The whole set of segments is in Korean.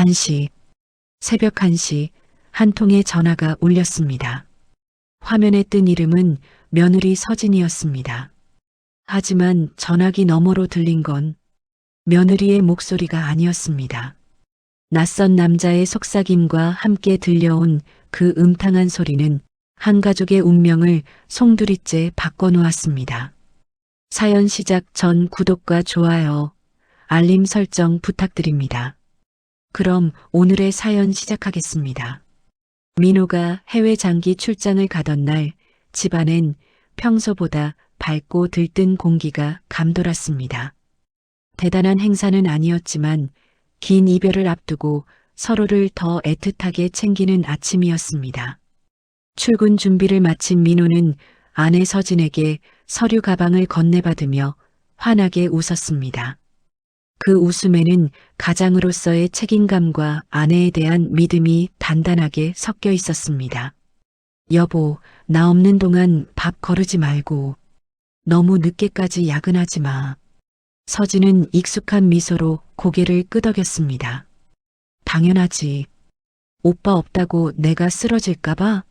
1시, 새벽 1시, 한 통의 전화가 울렸습니다. 화면에 뜬 이름은 며느리 서진이었습니다. 하지만 전화기 너머로 들린 건 며느리의 목소리가 아니었습니다. 낯선 남자의 속삭임과 함께 들려온 그 음탕한 소리는 한 가족의 운명을 송두리째 바꿔놓았습니다. 사연 시작 전 구독과 좋아요, 알림 설정 부탁드립니다. 그럼 오늘의 사연 시작하겠습니다. 민호가 해외 장기 출장을 가던 날 집안엔 평소보다 밝고 들뜬 공기가 감돌았습니다. 대단한 행사는 아니었지만 긴 이별을 앞두고 서로를 더 애틋하게 챙기는 아침이었습니다. 출근 준비를 마친 민호는 아내 서진에게 서류 가방을 건네받으며 환하게 웃었습니다. 그 웃음에는 가장으로서의 책임감과 아내에 대한 믿음이 단단하게 섞여 있었습니다. 여보, 나 없는 동안 밥 거르지 말고 너무 늦게까지 야근하지 마. 서진은 익숙한 미소로 고개를 끄덕였습니다. 당연하지. 오빠 없다고 내가 쓰러질까봐?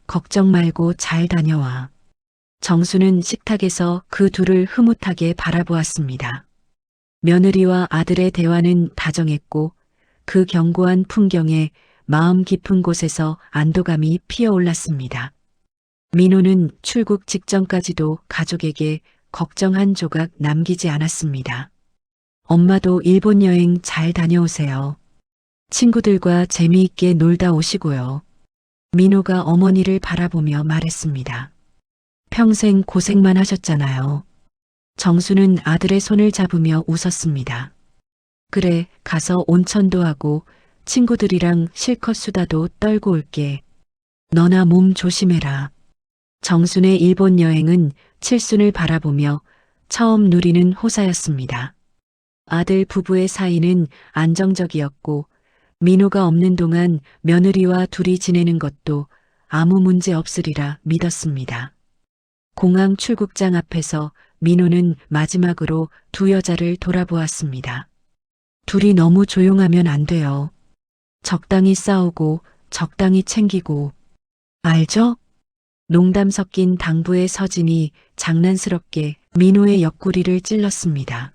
걱정 말고 잘 다녀와. 정수는 식탁에서 그 둘을 흐뭇하게 바라보았습니다. 며느리와 아들의 대화는 다정했고 그 견고한 풍경에 마음 깊은 곳에서 안도감이 피어올랐습니다. 민호는 출국 직전까지도 가족에게 걱정 한 조각 남기지 않았습니다. 엄마도 일본 여행 잘 다녀오세요. 친구들과 재미있게 놀다 오시고요. 민호가 어머니를 바라보며 말했습니다. 평생 고생만 하셨잖아요. 정수는 아들의 손을 잡으며 웃었습니다. 그래, 가서 온천도 하고 친구들이랑 실컷 수다도 떨고 올게. 너나 몸 조심해라. 정순의 일본 여행은 칠순을 바라보며 처음 누리는 호사였습니다. 아들 부부의 사이는 안정적이었고 민호가 없는 동안 며느리와 둘이 지내는 것도 아무 문제 없으리라 믿었습니다. 공항 출국장 앞에서 민호는 마지막으로 두 여자를 돌아보았습니다. 둘이 너무 조용하면 안 돼요. 적당히 싸우고 적당히 챙기고. 알죠? 농담 섞인 당부의 서진이 장난스럽게 민호의 옆구리를 찔렀습니다.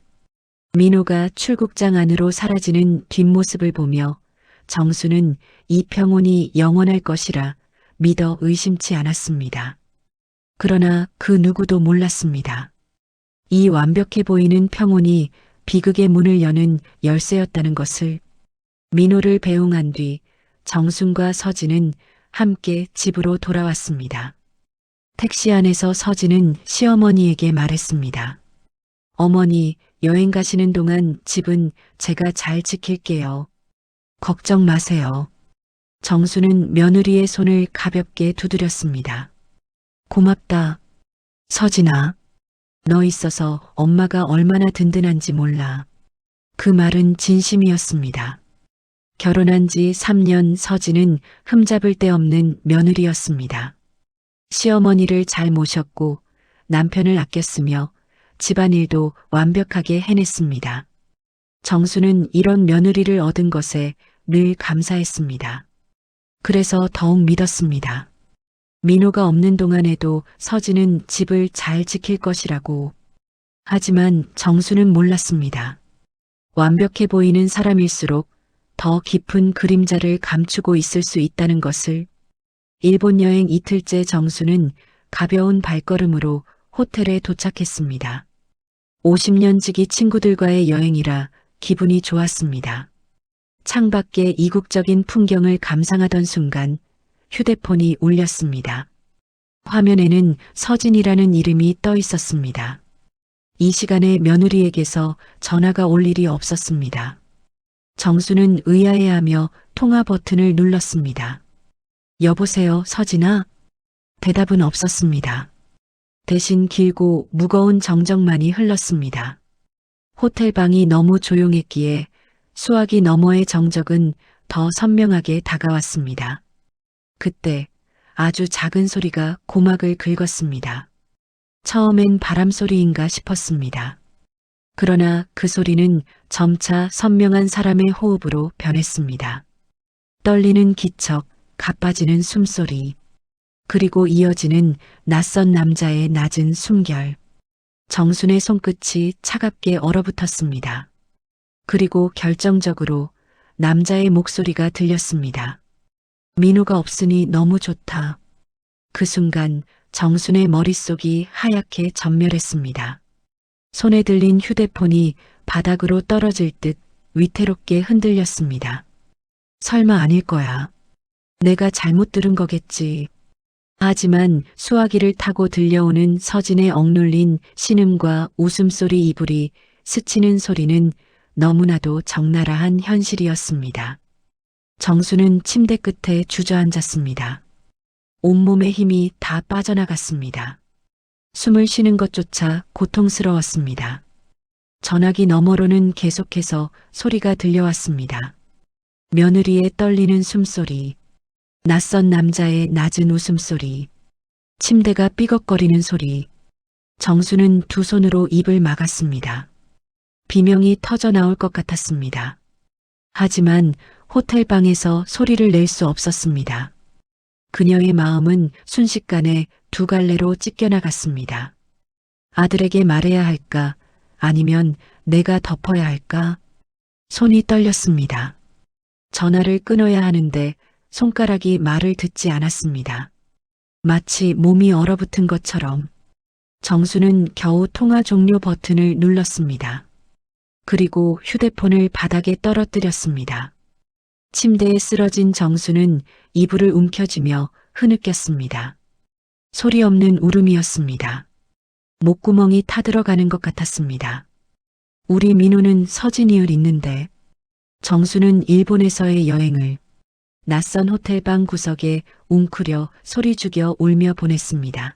민호가 출국장 안으로 사라지는 뒷모습을 보며 정수는 이평온이 영원할 것이라 믿어 의심치 않았습니다. 그러나 그 누구도 몰랐습니다. 이 완벽해 보이는 평온이 비극의 문을 여는 열쇠였다는 것을. 민호를 배웅한 뒤 정순과 서진은 함께 집으로 돌아왔습니다. 택시 안에서 서진은 시어머니에게 말했습니다. 어머니, 여행 가시는 동안 집은 제가 잘 지킬게요. 걱정 마세요. 정수는 며느리의 손을 가볍게 두드렸습니다. 고맙다. 서진아, 너 있어서 엄마가 얼마나 든든한지 몰라. 그 말은 진심이었습니다. 결혼한 지 3년 서진은 흠잡을 데 없는 며느리였습니다. 시어머니를 잘 모셨고 남편을 아꼈으며 집안일도 완벽하게 해냈습니다. 정수는 이런 며느리를 얻은 것에 늘 감사했습니다. 그래서 더욱 믿었습니다. 민호가 없는 동안에도 서진은 집을 잘 지킬 것이라고. 하지만 정수는 몰랐습니다. 완벽해 보이는 사람일수록 더 깊은 그림자를 감추고 있을 수 있다는 것을. 일본 여행 이틀째 정수는 가벼운 발걸음으로 호텔에 도착했습니다. 50년 지기 친구들과의 여행이라 기분이 좋았습니다. 창밖의 이국적인 풍경을 감상하던 순간 휴대폰이 울렸습니다. 화면에는 서진이라는 이름이 떠 있었습니다. 이 시간에 며느리에게서 전화가 올 일이 없었습니다. 정수는 의아해하며 통화 버튼을 눌렀습니다. 여보세요, 서진아? 대답은 없었습니다. 대신 길고 무거운 정적만이 흘렀습니다. 호텔 방이 너무 조용했기에 수화기 너머의 정적은 더 선명하게 다가왔습니다. 그때 아주 작은 소리가 고막을 긁었습니다. 처음엔 바람 소리인가 싶었습니다. 그러나 그 소리는 점차 선명한 사람의 호흡으로 변했습니다. 떨리는 기척, 가빠지는 숨소리, 그리고 이어지는 낯선 남자의 낮은 숨결. 정순의 손끝이 차갑게 얼어붙었습니다. 그리고 결정적으로 남자의 목소리가 들렸습니다. 민호가 없으니 너무 좋다. 그 순간 정순의 머릿속이 하얗게 전멸했습니다. 손에 들린 휴대폰이 바닥으로 떨어질 듯 위태롭게 흔들렸습니다. 설마 아닐 거야. 내가 잘못 들은 거겠지. 하지만 수화기를 타고 들려오는 서진의 억눌린 신음과 웃음소리 이불이 스치는 소리는 너무나도 적나라한 현실이었습니다. 정수는 침대 끝에 주저앉았습니다. 온몸의 힘이 다 빠져나갔습니다. 숨을 쉬는 것조차 고통스러웠습니다. 전화기 너머로는 계속해서 소리가 들려왔습니다. 며느리의 떨리는 숨소리, 낯선 남자의 낮은 웃음소리, 침대가 삐걱거리는 소리. 정수는 두 손으로 입을 막았습니다. 비명이 터져 나올 것 같았습니다. 하지만 호텔방에서 소리를 낼 수 없었습니다. 그녀의 마음은 순식간에 두 갈래로 찢겨나갔습니다. 아들에게 말해야 할까? 아니면 내가 덮어야 할까? 손이 떨렸습니다. 전화를 끊어야 하는데 손가락이 말을 듣지 않았습니다. 마치 몸이 얼어붙은 것처럼. 정수는 겨우 통화 종료 버튼을 눌렀습니다. 그리고 휴대폰을 바닥에 떨어뜨렸습니다. 침대에 쓰러진 정수는 이불을 움켜쥐며 흐느꼈습니다. 소리 없는 울음이었습니다. 목구멍이 타들어가는 것 같았습니다. 우리 민호는 서진이을 있는데. 정수는 일본에서의 여행을 낯선 호텔방 구석에 웅크려 소리 죽여 울며 보냈습니다.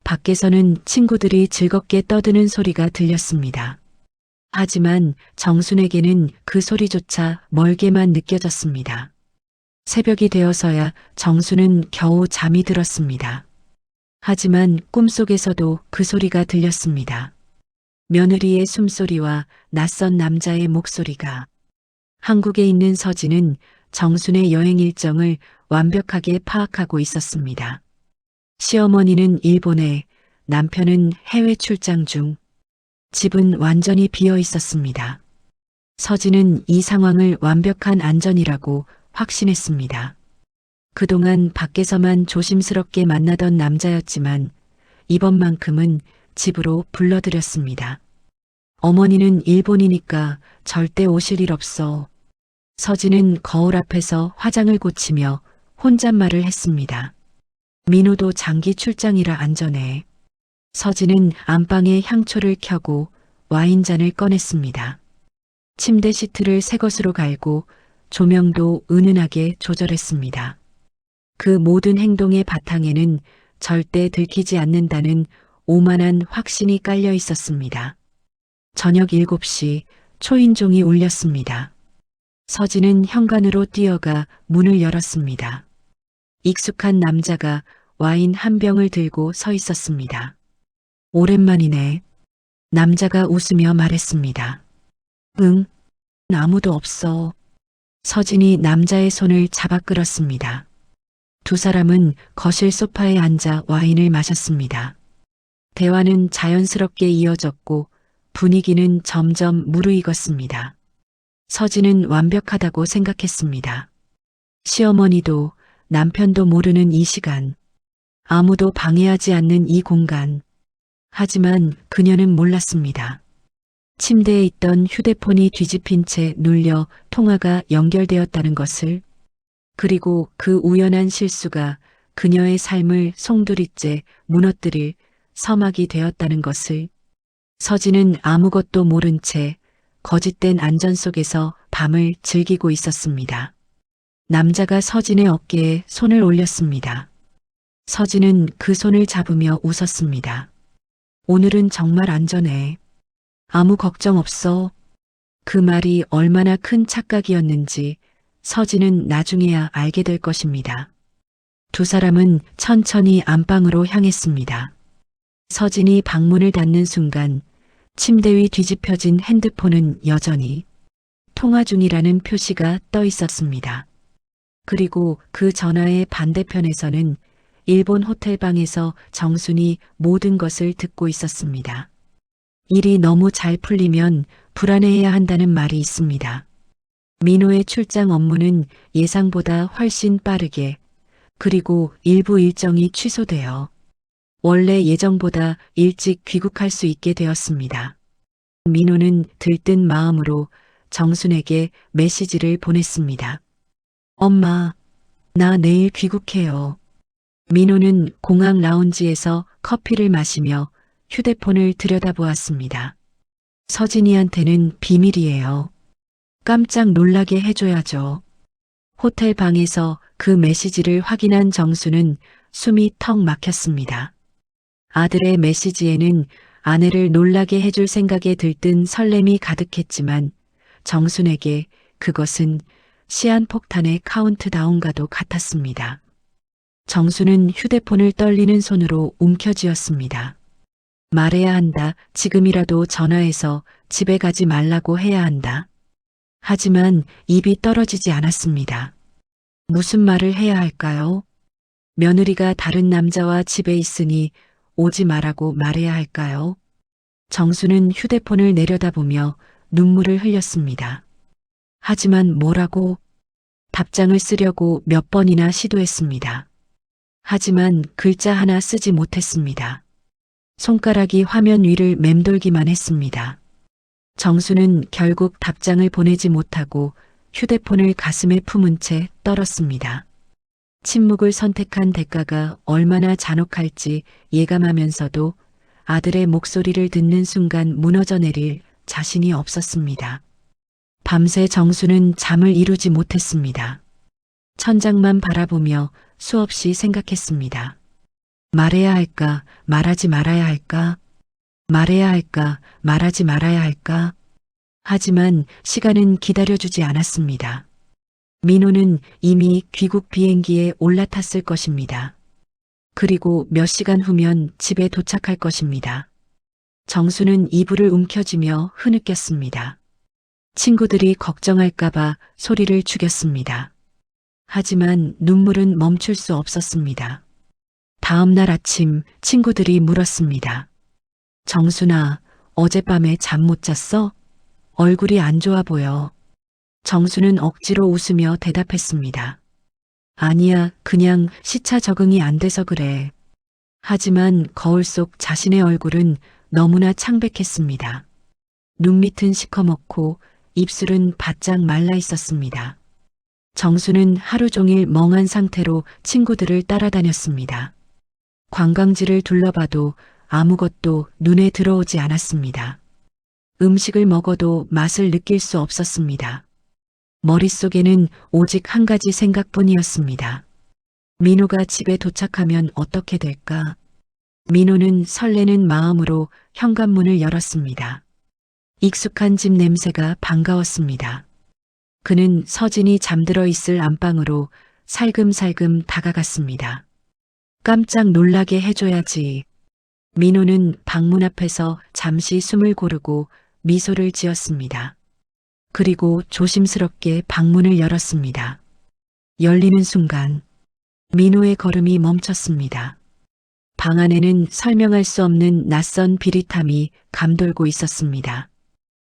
밖에서는 친구들이 즐겁게 떠드는 소리가 들렸습니다. 하지만 정순에게는 그 소리조차 멀게만 느껴졌습니다. 새벽이 되어서야 정수는 겨우 잠이 들었습니다. 하지만 꿈속에서도 그 소리가 들렸습니다. 며느리의 숨소리와 낯선 남자의 목소리가. 한국에 있는 서진은 정순의 여행 일정을 완벽하게 파악하고 있었습니다. 시어머니는 일본에, 남편은 해외 출장 중. 집은 완전히 비어 있었습니다. 서진은 이 상황을 완벽한 안전이라고 확신했습니다. 그동안 밖에서만 조심스럽게 만나던 남자였지만 이번만큼은 집으로 불러들였습니다. 어머니는 일본이니까 절대 오실 일 없어. 서진은 거울 앞에서 화장을 고치며 혼잣말을 했습니다. 민호도 장기 출장이라 안전해. 서진은 안방에 향초를 켜고 와인잔을 꺼냈습니다. 침대 시트를 새 것으로 갈고 조명도 은은하게 조절했습니다. 그 모든 행동의 바탕에는 절대 들키지 않는다는 오만한 확신이 깔려 있었습니다. 저녁 7시 초인종이 울렸습니다. 서진은 현관으로 뛰어가 문을 열었습니다. 익숙한 남자가 와인 한 병을 들고 서 있었습니다. 오랜만이네. 남자가 웃으며 말했습니다. 응, 아무도 없어. 서진이 남자의 손을 잡아 끌었습니다. 두 사람은 거실 소파에 앉아 와인을 마셨습니다. 대화는 자연스럽게 이어졌고 분위기는 점점 무르익었습니다. 서진은 완벽하다고 생각했습니다. 시어머니도 남편도 모르는 이 시간, 아무도 방해하지 않는 이 공간. 하지만 그녀는 몰랐습니다. 침대에 있던 휴대폰이 뒤집힌 채 눌려 통화가 연결되었다는 것을, 그리고 그 우연한 실수가 그녀의 삶을 송두리째 무너뜨릴 서막이 되었다는 것을. 서진은 아무것도 모른 채 거짓된 안전 속에서 밤을 즐기고 있었습니다. 남자가 서진의 어깨에 손을 올렸습니다. 서진은 그 손을 잡으며 웃었습니다. 오늘은 정말 안전해. 아무 걱정 없어. 그 말이 얼마나 큰 착각이었는지 서진은 나중에야 알게 될 것입니다. 두 사람은 천천히 안방으로 향했습니다. 서진이 방문을 닫는 순간 침대 위 뒤집혀진 핸드폰은 여전히 통화 중이라는 표시가 떠 있었습니다. 그리고 그 전화의 반대편에서는 일본 호텔 방에서 정순이 모든 것을 듣고 있었습니다. 일이 너무 잘 풀리면 불안해해야 한다는 말이 있습니다. 민호의 출장 업무는 예상보다 훨씬 빠르게, 그리고 일부 일정이 취소되어 원래 예정보다 일찍 귀국할 수 있게 되었습니다. 민호는 들뜬 마음으로 정순에게 메시지를 보냈습니다. 엄마, 나 내일 귀국해요. 민호는 공항 라운지에서 커피를 마시며 휴대폰을 들여다보았습니다. 서진이한테는 비밀이에요. 깜짝 놀라게 해줘야죠. 호텔 방에서 그 메시지를 확인한 정수는 숨이 턱 막혔습니다. 아들의 메시지에는 아내를 놀라게 해줄 생각에 들뜬 설렘이 가득했지만 정순에게 그것은 시한폭탄의 카운트다운과도 같았습니다. 정수는 휴대폰을 떨리는 손으로 움켜쥐었습니다. 말해야 한다. 지금이라도 전화해서 집에 가지 말라고 해야 한다. 하지만 입이 떨어지지 않았습니다. 무슨 말을 해야 할까요? 며느리가 다른 남자와 집에 있으니 오지 말라고 말해야 할까요? 정수는 휴대폰을 내려다보며 눈물을 흘렸습니다. 하지만 뭐라고? 답장을 쓰려고 몇 번이나 시도했습니다. 하지만 글자 하나 쓰지 못했습니다. 손가락이 화면 위를 맴돌기만 했습니다. 정수는 결국 답장을 보내지 못하고 휴대폰을 가슴에 품은 채 떨었습니다. 침묵을 선택한 대가가 얼마나 잔혹할지 예감하면서도 아들의 목소리를 듣는 순간 무너져 내릴 자신이 없었습니다. 밤새 정수는 잠을 이루지 못했습니다. 천장만 바라보며 수없이 생각했습니다. 말해야 할까, 말하지 말아야 할까? 말해야 할까, 말하지 말아야 할까? 하지만 시간은 기다려주지 않았습니다. 민호는 이미 귀국 비행기에 올라탔을 것입니다. 그리고 몇 시간 후면 집에 도착할 것입니다. 정수는 이불을 움켜쥐며 흐느꼈습니다. 친구들이 걱정할까봐 소리를 죽였습니다. 하지만 눈물은 멈출 수 없었습니다. 다음 날 아침 친구들이 물었습니다. 정순아, 어젯밤에 잠 못 잤어? 얼굴이 안 좋아 보여. 정수는 억지로 웃으며 대답했습니다. 아니야, 그냥 시차 적응이 안 돼서 그래. 하지만 거울 속 자신의 얼굴은 너무나 창백했습니다. 눈밑은 시커멓고 입술은 바짝 말라 있었습니다. 정수는 하루 종일 멍한 상태로 친구들을 따라다녔습니다. 관광지를 둘러봐도 아무것도 눈에 들어오지 않았습니다. 음식을 먹어도 맛을 느낄 수 없었습니다. 머릿속에는 오직 한 가지 생각뿐이었습니다. 민호가 집에 도착하면 어떻게 될까? 민호는 설레는 마음으로 현관문을 열었습니다. 익숙한 집 냄새가 반가웠습니다. 그는 서진이 잠들어 있을 안방으로 살금살금 다가갔습니다. 깜짝 놀라게 해줘야지. 민호는 방문 앞에서 잠시 숨을 고르고 미소를 지었습니다. 그리고 조심스럽게 방문을 열었습니다. 열리는 순간 민호의 걸음이 멈췄습니다. 방 안에는 설명할 수 없는 낯선 비릿함이 감돌고 있었습니다.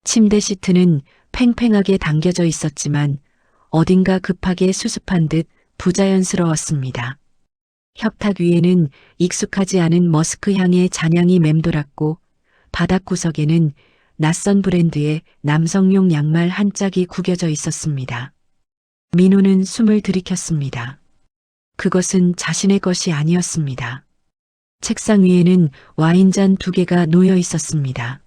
침대 시트는 팽팽하게 당겨져 있었지만 어딘가 급하게 수습한 듯 부자연스러웠습니다. 협탁 위에는 익숙하지 않은 머스크 향의 잔향이 맴돌았고 바닥 구석에는 낯선 브랜드의 남성용 양말 한 짝이 구겨져 있었습니다. 민호는 숨을 들이켰습니다. 그것은 자신의 것이 아니었습니다. 책상 위에는 와인잔 2개가 놓여 있었습니다.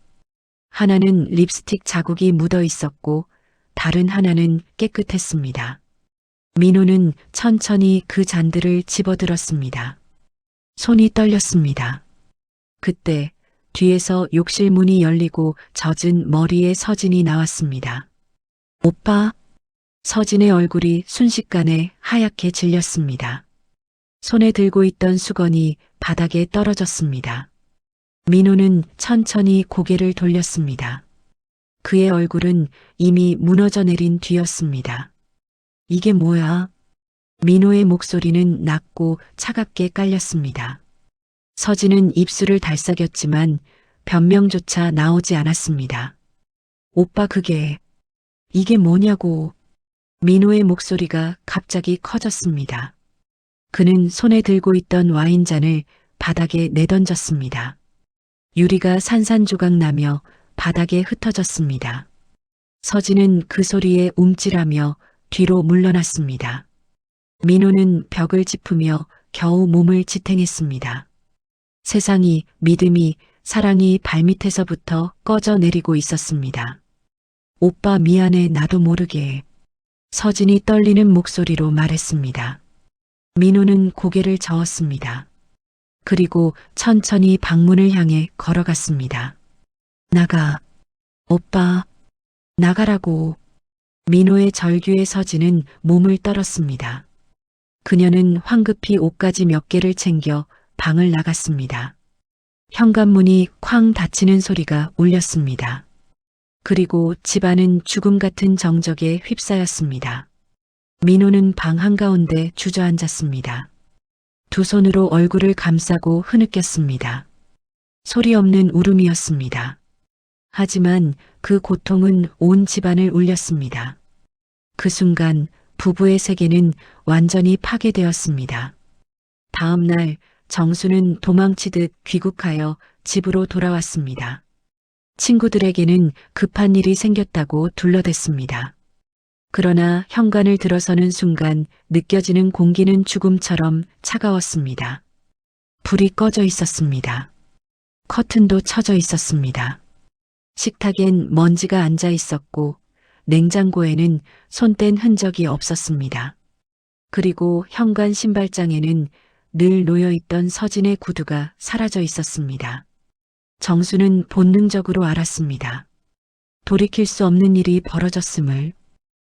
하나는 립스틱 자국이 묻어 있었고 다른 하나는 깨끗했습니다. 민호는 천천히 그 잔들을 집어들었습니다. 손이 떨렸습니다. 그때 뒤에서 욕실 문이 열리고 젖은 머리에 서진이 나왔습니다. 오빠? 서진의 얼굴이 순식간에 하얗게 질렸습니다. 손에 들고 있던 수건이 바닥에 떨어졌습니다. 민호는 천천히 고개를 돌렸습니다. 그의 얼굴은 이미 무너져 내린 뒤였습니다. 이게 뭐야? 민호의 목소리는 낮고 차갑게 깔렸습니다. 서진은 입술을 달싹였지만 변명조차 나오지 않았습니다. 오빠 이게 뭐냐고. 민호의 목소리가 갑자기 커졌습니다. 그는 손에 들고 있던 와인잔을 바닥에 내던졌습니다. 유리가 산산조각 나며 바닥에 흩어졌습니다. 서진은 그 소리에 움찔하며 뒤로 물러났습니다. 민호는 벽을 짚으며 겨우 몸을 지탱했습니다. 세상이, 믿음이, 사랑이 발밑에서부터 꺼져 내리고 있었습니다. 오빠 미안해, 나도 모르게. 서진이 떨리는 목소리로 말했습니다. 민호는 고개를 저었습니다. 그리고 천천히 방문을 향해 걸어갔습니다. 나가. 오빠. 나가라고. 민호의 절규에 서진은 몸을 떨었습니다. 그녀는 황급히 옷가지 몇 개를 챙겨 방을 나갔습니다. 현관문이 쾅 닫히는 소리가 울렸습니다. 그리고 집안은 죽음 같은 정적에 휩싸였습니다. 민호는 방 한가운데 주저앉았습니다. 두 손으로 얼굴을 감싸고 흐느꼈습니다. 소리 없는 울음이었습니다. 하지만 그 고통은 온 집안을 울렸습니다. 그 순간 부부의 세계는 완전히 파괴되었습니다. 다음 날 정수는 도망치듯 귀국하여 집으로 돌아왔습니다. 친구들에게는 급한 일이 생겼다고 둘러댔습니다. 그러나 현관을 들어서는 순간 느껴지는 공기는 죽음처럼 차가웠습니다. 불이 꺼져 있었습니다. 커튼도 쳐져 있었습니다. 식탁엔 먼지가 앉아 있었고 냉장고에는 손뗀 흔적이 없었습니다. 그리고 현관 신발장에는 늘 놓여있던 서진의 구두가 사라져 있었습니다. 정수는 본능적으로 알았습니다. 돌이킬 수 없는 일이 벌어졌음을.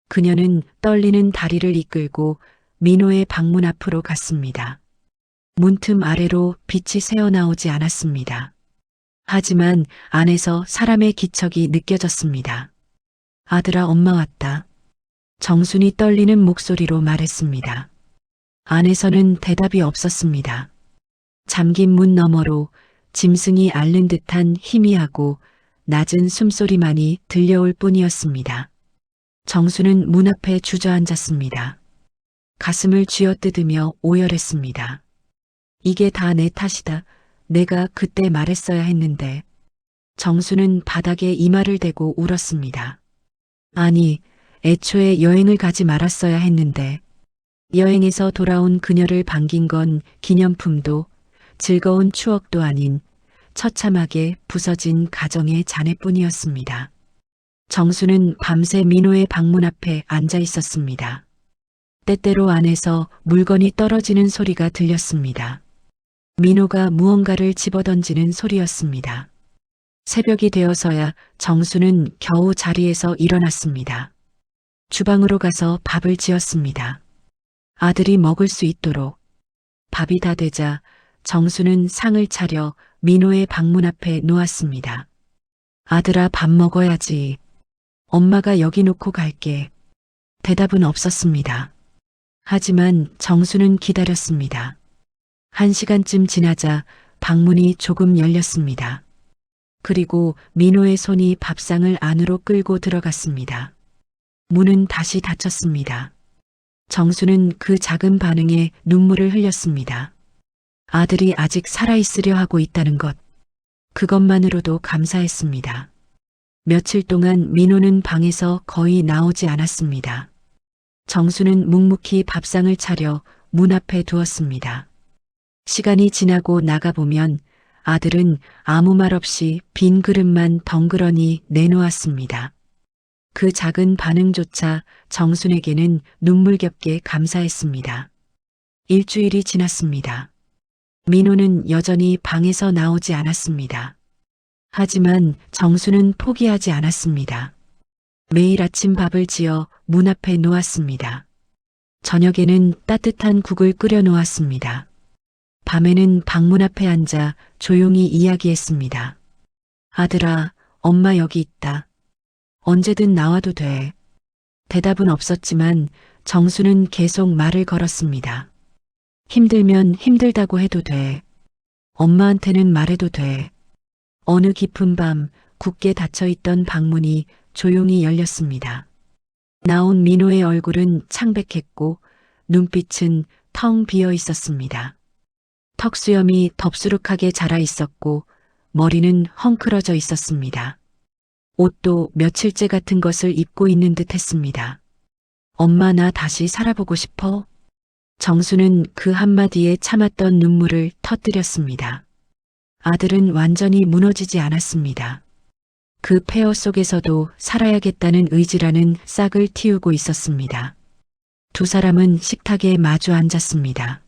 그녀는 떨리는 다리를 이끌고 민호의 방문 앞으로 갔습니다. 문틈 아래로 빛이 새어나오지 않았습니다. 하지만 안에서 사람의 기척이 느껴졌습니다. 아들아, 엄마 왔다. 정순이 떨리는 목소리로 말했습니다. 안에서는 대답이 없었습니다. 잠긴 문 너머로 짐승이 앓는 듯한 희미하고 낮은 숨소리만이 들려올 뿐이었습니다. 정수는 문 앞에 주저앉았습니다. 가슴을 쥐어뜯으며 오열했습니다. 이게 다 내 탓이다. 내가 그때 말했어야 했는데. 정수는 바닥에 이마를 대고 울었습니다. 아니, 애초에 여행을 가지 말았어야 했는데. 여행에서 돌아온 그녀를 반긴 건 기념품도 즐거운 추억도 아닌 처참하게 부서진 가정의 잔해뿐이었습니다. 정수는 밤새 민호의 방문 앞에 앉아 있었습니다. 때때로 안에서 물건이 떨어지는 소리가 들렸습니다. 민호가 무언가를 집어던지는 소리였습니다. 새벽이 되어서야 정수는 겨우 자리에서 일어났습니다. 주방으로 가서 밥을 지었습니다. 아들이 먹을 수 있도록. 밥이 다 되자 정수는 상을 차려 민호의 방문 앞에 놓았습니다. 아들아, 밥 먹어야지. 엄마가 여기 놓고 갈게. 대답은 없었습니다. 하지만 정수는 기다렸습니다. 1시간쯤 지나자 방문이 조금 열렸습니다. 그리고 민호의 손이 밥상을 안으로 끌고 들어갔습니다. 문은 다시 닫혔습니다. 정수는 그 작은 반응에 눈물을 흘렸습니다. 아들이 아직 살아있으려 하고 있다는 것. 그것만으로도 감사했습니다. 며칠 동안 민호는 방에서 거의 나오지 않았습니다. 정수는 묵묵히 밥상을 차려 문 앞에 두었습니다. 시간이 지나고 나가보면 아들은 아무 말 없이 빈 그릇만 덩그러니 내놓았습니다. 그 작은 반응조차 정순에게는 눈물겹게 감사했습니다. 일주일이 지났습니다. 민호는 여전히 방에서 나오지 않았습니다. 하지만 정수는 포기하지 않았습니다. 매일 아침 밥을 지어 문 앞에 놓았습니다. 저녁에는 따뜻한 국을 끓여 놓았습니다. 밤에는 방문 앞에 앉아 조용히 이야기했습니다. 아들아, 엄마 여기 있다. 언제든 나와도 돼. 대답은 없었지만 정수는 계속 말을 걸었습니다. 힘들면 힘들다고 해도 돼. 엄마한테는 말해도 돼. 어느 깊은 밤 굳게 닫혀있던 방문이 조용히 열렸습니다. 나온 민호의 얼굴은 창백했고 눈빛은 텅 비어 있었습니다. 턱수염이 덥수룩하게 자라 있었고 머리는 헝클어져 있었습니다. 옷도 며칠째 같은 것을 입고 있는 듯 했습니다. 엄마 나 다시 살아보고 싶어? 정수는 그 한마디에 참았던 눈물을 터뜨렸습니다. 아들은 완전히 무너지지 않았습니다. 그 폐허 속에서도 살아야겠다는 의지라는 싹을 틔우고 있었습니다. 두 사람은 식탁에 마주 앉았습니다.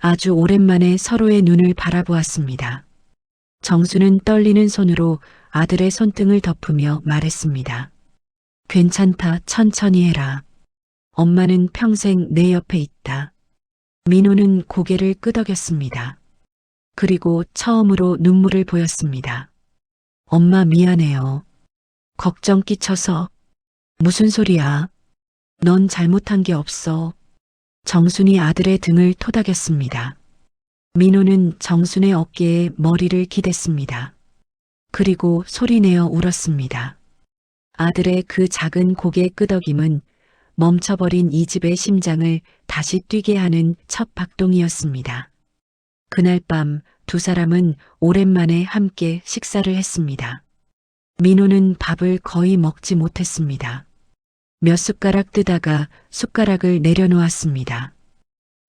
아주 오랜만에 서로의 눈을 바라보았습니다. 정수는 떨리는 손으로 아들의 손등을 덮으며 말했습니다. 괜찮다, 천천히 해라. 엄마는 평생 내 옆에 있다. 민호는 고개를 끄덕였습니다. 그리고 처음으로 눈물을 보였습니다. 엄마 미안해요. 걱정 끼쳐서. 무슨 소리야? 넌 잘못한 게 없어. 정순이 아들의 등을 토닥였습니다. 민호는 정순의 어깨에 머리를 기댔습니다. 그리고 소리내어 울었습니다. 아들의 그 작은 고개 끄덕임은 멈춰버린 이 집의 심장을 다시 뛰게 하는 첫 박동이었습니다. 그날 밤 두 사람은 오랜만에 함께 식사를 했습니다. 민호는 밥을 거의 먹지 못했습니다. 몇 숟가락 뜨다가 숟가락을 내려놓았습니다.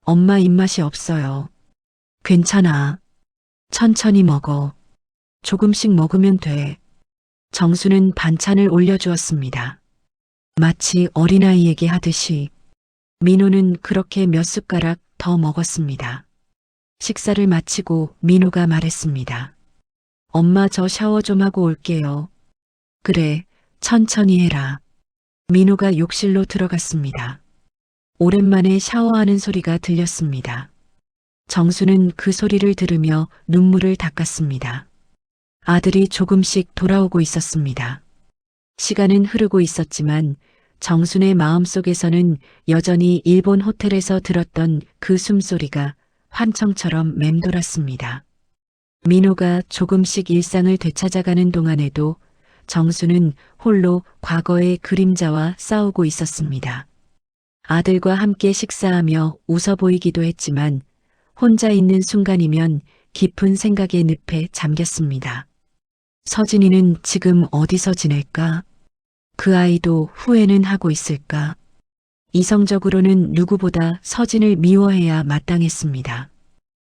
엄마 입맛이 없어요. 괜찮아. 천천히 먹어. 조금씩 먹으면 돼. 정수는 반찬을 올려주었습니다. 마치 어린아이에게 하듯이. 민호는 그렇게 몇 숟가락 더 먹었습니다. 식사를 마치고 민호가 말했습니다. 엄마 저 샤워 좀 하고 올게요. 그래, 천천히 해라. 민호가 욕실로 들어갔습니다. 오랜만에 샤워하는 소리가 들렸습니다. 정수는 그 소리를 들으며 눈물을 닦았습니다. 아들이 조금씩 돌아오고 있었습니다. 시간은 흐르고 있었지만 정순의 마음속에서는 여전히 일본 호텔에서 들었던 그 숨소리가 환청처럼 맴돌았습니다. 민호가 조금씩 일상을 되찾아가는 동안에도 정수는 홀로 과거의 그림자와 싸우고 있었습니다. 아들과 함께 식사하며 웃어 보이기도 했지만 혼자 있는 순간이면 깊은 생각의 늪에 잠겼습니다. 서진이는 지금 어디서 지낼까? 그 아이도 후회는 하고 있을까? 이성적으로는 누구보다 서진을 미워해야 마땅했습니다.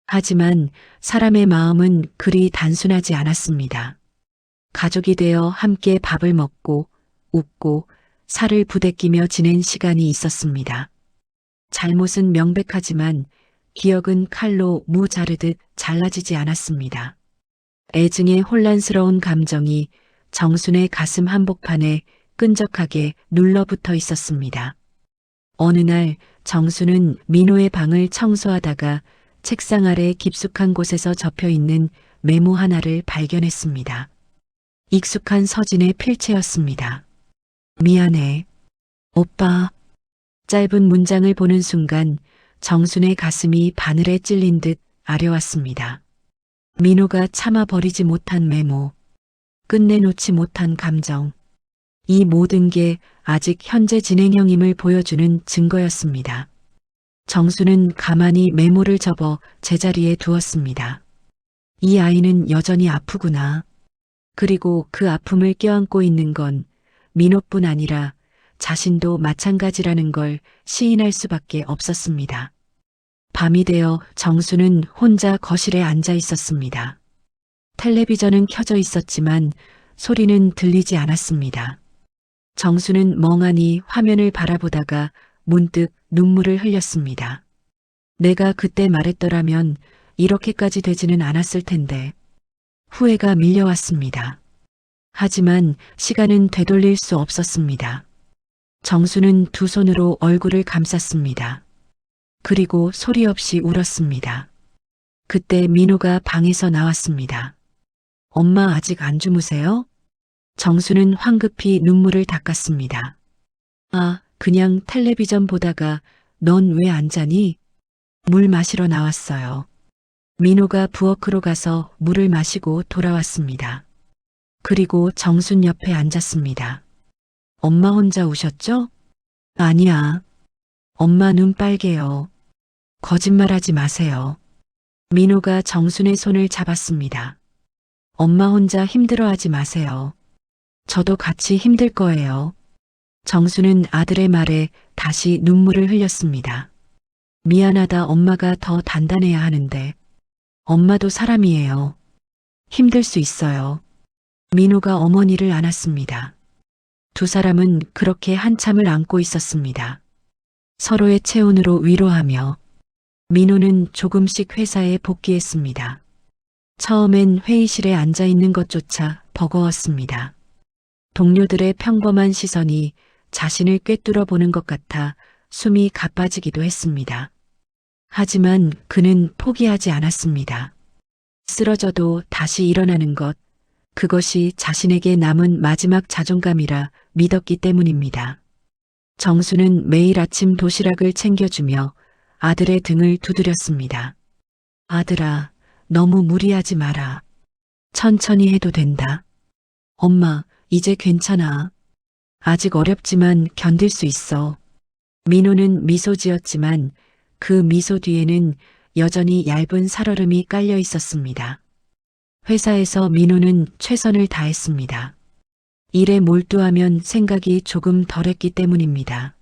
하지만 사람의 마음은 그리 단순하지 않았습니다. 가족이 되어 함께 밥을 먹고 웃고 살을 부대끼며 지낸 시간이 있었습니다. 잘못은 명백하지만 기억은 칼로 무 자르듯 잘라지지 않았습니다. 애증의 혼란스러운 감정이 정순의 가슴 한복판에 끈적하게 눌러붙어 있었습니다. 어느 날 정수는 민호의 방을 청소하다가 책상 아래 깊숙한 곳에서 접혀있는 메모 하나를 발견했습니다. 익숙한 서진의 필체였습니다. 미안해. 오빠. 짧은 문장을 보는 순간 정순의 가슴이 바늘에 찔린 듯 아려왔습니다. 민호가 참아버리지 못한 메모, 끝내놓지 못한 감정. 이 모든 게 아직 현재 진행형임을 보여주는 증거였습니다. 정수는 가만히 메모를 접어 제자리에 두었습니다. 이 아이는 여전히 아프구나. 그리고 그 아픔을 껴안고 있는 건 민호뿐 아니라 자신도 마찬가지라는 걸 시인할 수밖에 없었습니다. 밤이 되어 정수는 혼자 거실에 앉아 있었습니다. 텔레비전은 켜져 있었지만 소리는 들리지 않았습니다. 정수는 멍하니 화면을 바라보다가 문득 눈물을 흘렸습니다. 내가 그때 말했더라면 이렇게까지 되지는 않았을 텐데. 후회가 밀려왔습니다. 하지만 시간은 되돌릴 수 없었습니다. 정수는 두 손으로 얼굴을 감쌌습니다. 그리고 소리 없이 울었습니다. 그때 민호가 방에서 나왔습니다. 엄마 아직 안 주무세요? 정수는 황급히 눈물을 닦았습니다. 아, 그냥 텔레비전 보다가 넌 왜 안 자니? 물 마시러 나왔어요. 민호가 부엌으로 가서 물을 마시고 돌아왔습니다. 그리고 정순 옆에 앉았습니다. 엄마 혼자 우셨죠? 아니야. 엄마 눈 빨개요. 거짓말하지 마세요. 민호가 정순의 손을 잡았습니다. 엄마 혼자 힘들어하지 마세요. 저도 같이 힘들 거예요. 정수는 아들의 말에 다시 눈물을 흘렸습니다. 미안하다 엄마가 더 단단해야 하는데. 엄마도 사람이에요. 힘들 수 있어요. 민호가 어머니를 안았습니다. 두 사람은 그렇게 한참을 안고 있었습니다. 서로의 체온으로 위로하며 민호는 조금씩 회사에 복귀했습니다. 처음엔 회의실에 앉아 있는 것조차 버거웠습니다. 동료들의 평범한 시선이 자신을 꿰뚫어 보는 것 같아 숨이 가빠지기도 했습니다. 하지만 그는 포기하지 않았습니다. 쓰러져도 다시 일어나는 것, 그것이 자신에게 남은 마지막 자존감이라 믿었기 때문입니다. 정수는 매일 아침 도시락을 챙겨주며 아들의 등을 두드렸습니다. 아들아, 너무 무리하지 마라. 천천히 해도 된다. 엄마, 이제 괜찮아. 아직 어렵지만 견딜 수 있어. 민호는 미소 지었지만 그 미소 뒤에는 여전히 얇은 살얼음이 깔려 있었습니다. 회사에서 민호는 최선을 다했습니다. 일에 몰두하면 생각이 조금 덜했기 때문입니다.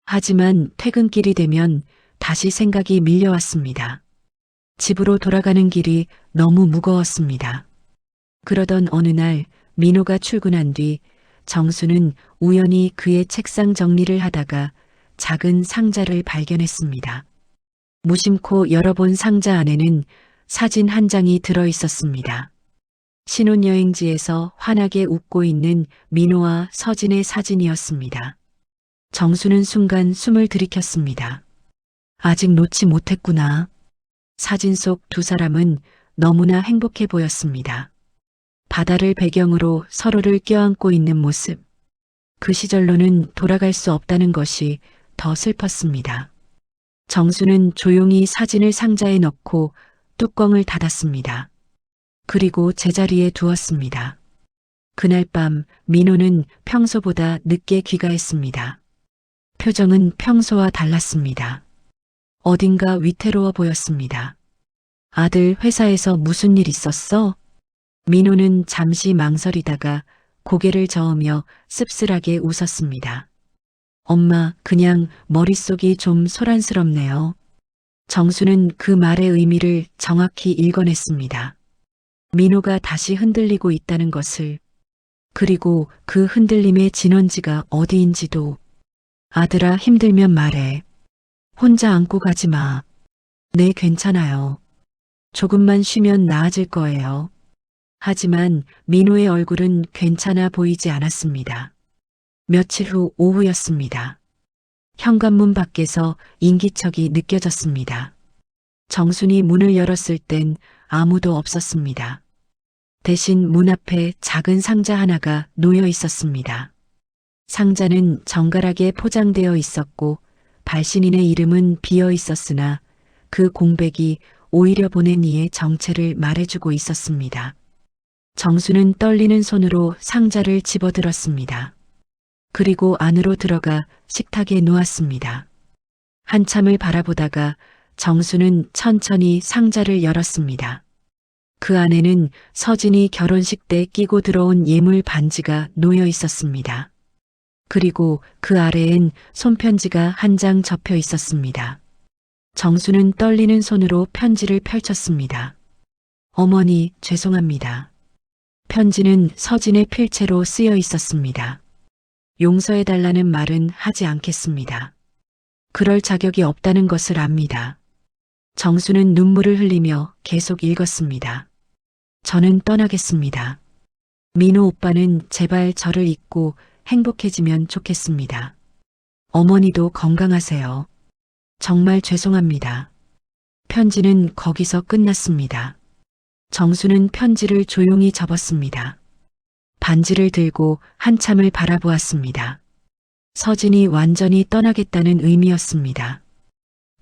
하지만 퇴근길이 되면 다시 생각이 밀려왔습니다. 집으로 돌아가는 길이 너무 무거웠습니다. 그러던 어느 날 민호가 출근한 뒤 정수는 우연히 그의 책상 정리를 하다가 작은 상자를 발견했습니다. 무심코 열어본 상자 안에는 사진 한 장이 들어 있었습니다. 신혼여행지에서 환하게 웃고 있는 민호와 서진의 사진이었습니다. 정수는 순간 숨을 들이켰습니다. 아직 놓지 못했구나. 사진 속 두 사람은 너무나 행복해 보였습니다. 바다를 배경으로 서로를 껴안고 있는 모습. 그 시절로는 돌아갈 수 없다는 것이 더 슬펐습니다. 정수는 조용히 사진을 상자에 넣고 뚜껑을 닫았습니다. 그리고 제자리에 두었습니다. 그날 밤 민호는 평소보다 늦게 귀가했습니다. 표정은 평소와 달랐습니다. 어딘가 위태로워 보였습니다. 아들 회사에서 무슨 일 있었어? 민호는 잠시 망설이다가 고개를 저으며 씁쓸하게 웃었습니다. 엄마, 그냥 머릿속이 좀 소란스럽네요. 정수는 그 말의 의미를 정확히 읽어냈습니다. 민호가 다시 흔들리고 있다는 것을, 그리고 그 흔들림의 진원지가 어디인지도. 아들아, 힘들면 말해. 혼자 안고 가지 마. 네, 괜찮아요. 조금만 쉬면 나아질 거예요. 하지만 민호의 얼굴은 괜찮아 보이지 않았습니다. 며칠 후 오후였습니다. 현관문 밖에서 인기척이 느껴졌습니다. 정순이 문을 열었을 땐 아무도 없었습니다. 대신 문 앞에 작은 상자 하나가 놓여 있었습니다. 상자는 정갈하게 포장되어 있었고 발신인의 이름은 비어 있었으나 그 공백이 오히려 보낸 이의 정체를 말해주고 있었습니다. 정수는 떨리는 손으로 상자를 집어들었습니다. 그리고 안으로 들어가 식탁에 누웠습니다. 한참을 바라보다가 정수는 천천히 상자를 열었습니다. 그 안에는 서진이 결혼식 때 끼고 들어온 예물 반지가 놓여 있었습니다. 그리고 그 아래엔 손편지가 한 장 접혀 있었습니다. 정수는 떨리는 손으로 편지를 펼쳤습니다. 어머니, 죄송합니다. 편지는 서진의 필체로 쓰여 있었습니다. 용서해달라는 말은 하지 않겠습니다. 그럴 자격이 없다는 것을 압니다. 정수는 눈물을 흘리며 계속 읽었습니다. 저는 떠나겠습니다. 민호 오빠는 제발 저를 잊고 행복해지면 좋겠습니다. 어머니도 건강하세요. 정말 죄송합니다. 편지는 거기서 끝났습니다. 정수는 편지를 조용히 접었습니다. 반지를 들고 한참을 바라보았습니다. 서진이 완전히 떠나겠다는 의미였습니다.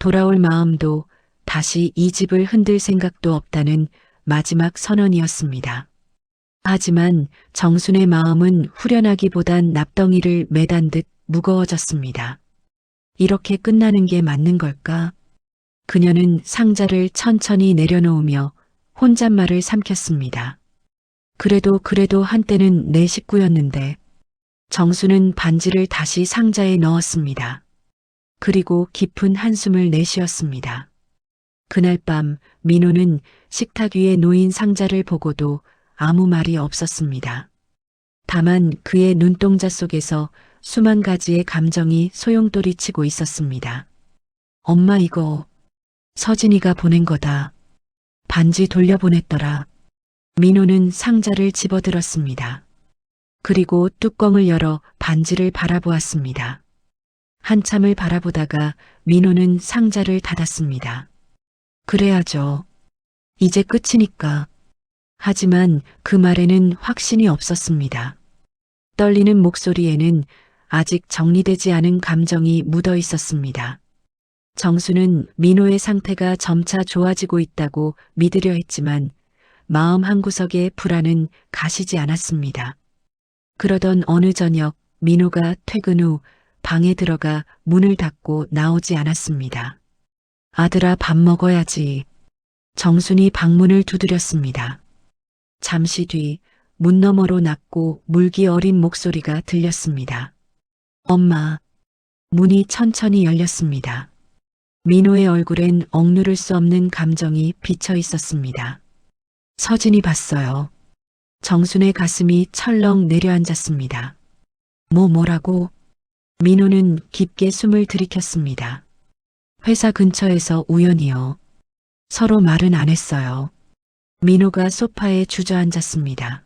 돌아올 마음도 다시 이 집을 흔들 생각도 없다는 마지막 선언이었습니다. 하지만 정순의 마음은 후련하기보단 납덩이를 매단 듯 무거워졌습니다. 이렇게 끝나는 게 맞는 걸까? 그녀는 상자를 천천히 내려놓으며 혼잣말을 삼켰습니다. 그래도 한때는 내 식구였는데. 정수는 반지를 다시 상자에 넣었습니다. 그리고 깊은 한숨을 내쉬었습니다. 그날 밤 민호는 식탁 위에 놓인 상자를 보고도 아무 말이 없었습니다. 다만 그의 눈동자 속에서 수만 가지의 감정이 소용돌이치고 있었습니다. 엄마, 이거 서진이가 보낸 거다. 반지 돌려보냈더라. 민호는 상자를 집어들었습니다. 그리고 뚜껑을 열어 반지를 바라보았습니다. 한참을 바라보다가 민호는 상자를 닫았습니다. 그래야죠. 이제 끝이니까. 하지만 그 말에는 확신이 없었습니다. 떨리는 목소리에는 아직 정리되지 않은 감정이 묻어 있었습니다. 정수는 민호의 상태가 점차 좋아지고 있다고 믿으려 했지만 마음 한구석의 불안은 가시지 않았습니다. 그러던 어느 저녁 민호가 퇴근 후 방에 들어가 문을 닫고 나오지 않았습니다. 아들아, 밥 먹어야지. 정순이 방문을 두드렸습니다. 잠시 뒤 문 너머로 낮고 물기 어린 목소리가 들렸습니다. 엄마. 문이 천천히 열렸습니다. 민호의 얼굴엔 억누를 수 없는 감정이 비쳐 있었습니다. 서진이 봤어요. 정순의 가슴이 철렁 내려앉았습니다. 뭐라고? 민호는 깊게 숨을 들이켰습니다. 회사 근처에서 우연히요. 서로 말은 안 했어요. 민호가 소파에 주저앉았습니다.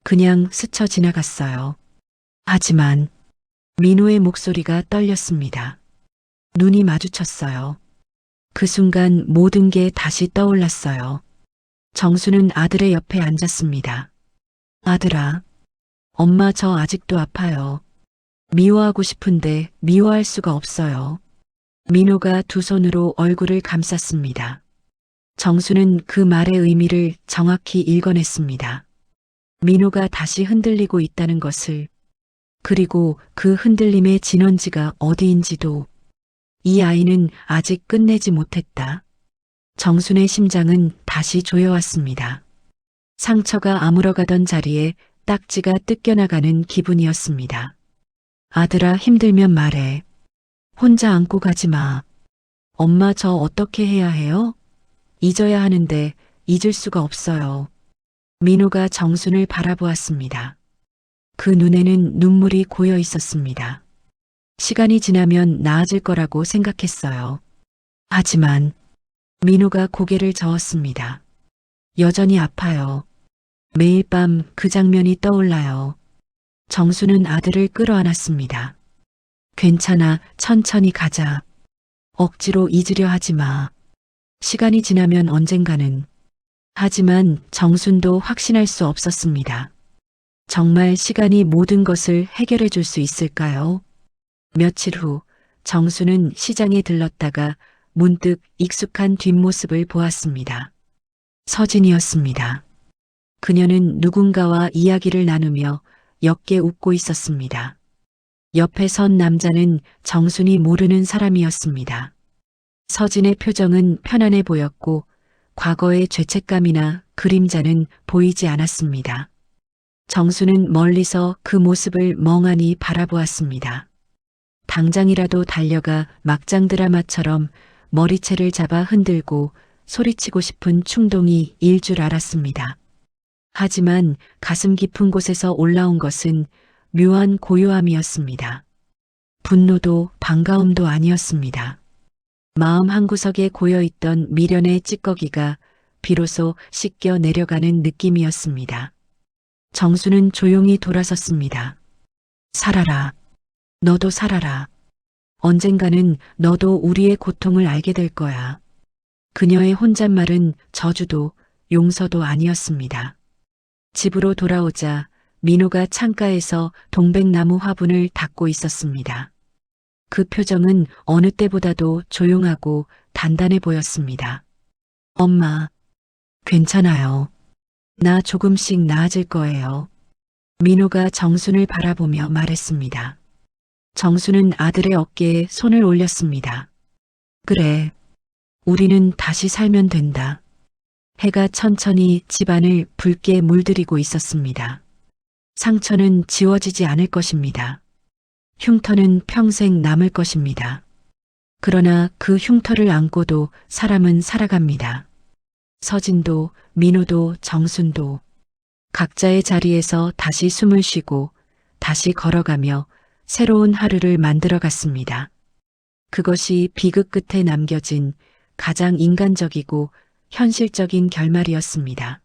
그냥 스쳐 지나갔어요. 하지만 민호의 목소리가 떨렸습니다. 눈이 마주쳤어요. 그 순간 모든 게 다시 떠올랐어요. 정수는 아들의 옆에 앉았습니다. 아들아, 엄마 저 아직도 아파요. 미워하고 싶은데 미워할 수가 없어요. 민호가 두 손으로 얼굴을 감쌌습니다. 정수는 그 말의 의미를 정확히 읽어냈습니다. 민호가 다시 흔들리고 있다는 것을, 그리고 그 흔들림의 진원지가 어디인지도. 이 아이는 아직 끝내지 못했다. 정순의 심장은 다시 조여왔습니다. 상처가 아물어가던 자리에 딱지가 뜯겨나가는 기분이었습니다. 아들아, 힘들면 말해. 혼자 안고 가지 마. 엄마 저 어떻게 해야 해요? 잊어야 하는데 잊을 수가 없어요. 민호가 정순을 바라보았습니다. 그 눈에는 눈물이 고여 있었습니다. 시간이 지나면 나아질 거라고 생각했어요. 하지만 민호가 고개를 저었습니다. 여전히 아파요. 매일 밤 그 장면이 떠올라요. 정수는 아들을 끌어안았습니다. 괜찮아, 천천히 가자. 억지로 잊으려 하지 마. 시간이 지나면 언젠가는. 하지만 정순도 확신할 수 없었습니다. 정말 시간이 모든 것을 해결해 줄 수 있을까요? 며칠 후 정수는 시장에 들렀다가 문득 익숙한 뒷모습을 보았습니다. 서진이었습니다. 그녀는 누군가와 이야기를 나누며 옅게 웃고 있었습니다. 옆에 선 남자는 정순이 모르는 사람이었습니다. 서진의 표정은 편안해 보였고 과거의 죄책감이나 그림자는 보이지 않았습니다. 정수는 멀리서 그 모습을 멍하니 바라보았습니다. 당장이라도 달려가 막장 드라마처럼 머리채를 잡아 흔들고 소리치고 싶은 충동이 일 줄 알았습니다. 하지만 가슴 깊은 곳에서 올라온 것은 묘한 고요함이었습니다. 분노도 반가움도 아니었습니다. 마음 한구석에 고여있던 미련의 찌꺼기가 비로소 씻겨 내려가는 느낌이었습니다. 정수는 조용히 돌아섰습니다. 살아라. 너도 살아라. 언젠가는 너도 우리의 고통을 알게 될 거야. 그녀의 혼잣말은 저주도 용서도 아니었습니다. 집으로 돌아오자 민호가 창가에서 동백나무 화분을 닦고 있었습니다. 그 표정은 어느 때보다도 조용하고 단단해 보였습니다. 엄마, 괜찮아요. 나 조금씩 나아질 거예요. 민호가 정순을 바라보며 말했습니다. 정순은 아들의 어깨에 손을 올렸습니다. 그래, 우리는 다시 살면 된다. 해가 천천히 집안을 붉게 물들이고 있었습니다. 상처는 지워지지 않을 것입니다. 흉터는 평생 남을 것입니다. 그러나 그 흉터를 안고도 사람은 살아갑니다. 서진도, 민호도, 정순도 각자의 자리에서 다시 숨을 쉬고 다시 걸어가며 새로운 하루를 만들어 갔습니다. 그것이 비극 끝에 남겨진 가장 인간적이고 현실적인 결말이었습니다.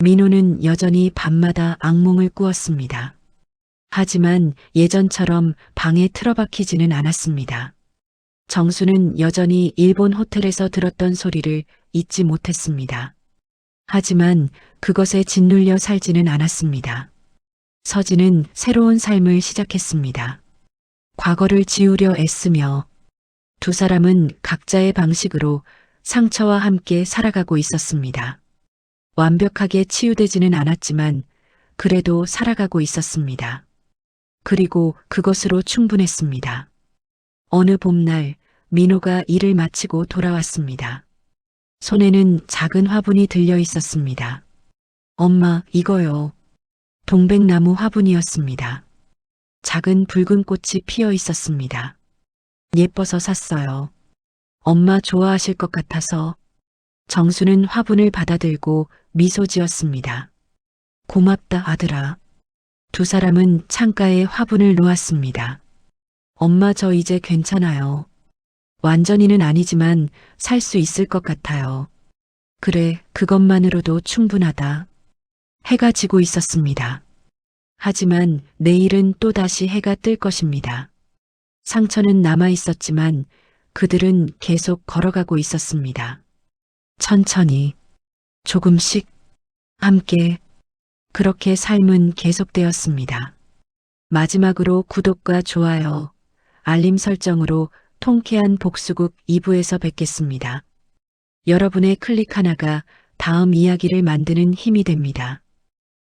민호는 여전히 밤마다 악몽을 꾸었습니다. 하지만 예전처럼 방에 틀어박히지는 않았습니다. 정수는 여전히 일본 호텔에서 들었던 소리를 잊지 못했습니다. 하지만 그것에 짓눌려 살지는 않았습니다. 서진은 새로운 삶을 시작했습니다. 과거를 지우려 애쓰며 두 사람은 각자의 방식으로 상처와 함께 살아가고 있었습니다. 완벽하게 치유되지는 않았지만 그래도 살아가고 있었습니다. 그리고 그것으로 충분했습니다. 어느 봄날 민호가 일을 마치고 돌아왔습니다. 손에는 작은 화분이 들려 있었습니다. 엄마, 이거요. 동백나무 화분이었습니다. 작은 붉은 꽃이 피어 있었습니다. 예뻐서 샀어요. 엄마 좋아하실 것 같아서. 정수는 화분을 받아들고 미소 지었습니다. 고맙다, 아들아. 두 사람은 창가에 화분을 놓았습니다. 엄마, 저 이제 괜찮아요. 완전히는 아니지만 살 수 있을 것 같아요. 그래, 그것만으로도 충분하다. 해가 지고 있었습니다. 하지만 내일은 또다시 해가 뜰 것입니다. 상처는 남아 있었지만 그들은 계속 걸어가고 있었습니다. 천천히, 조금씩, 함께, 그렇게 삶은 계속되었습니다. 마지막으로 구독과 좋아요, 알림 설정으로 통쾌한 복수국 2부에서 뵙겠습니다. 여러분의 클릭 하나가 다음 이야기를 만드는 힘이 됩니다.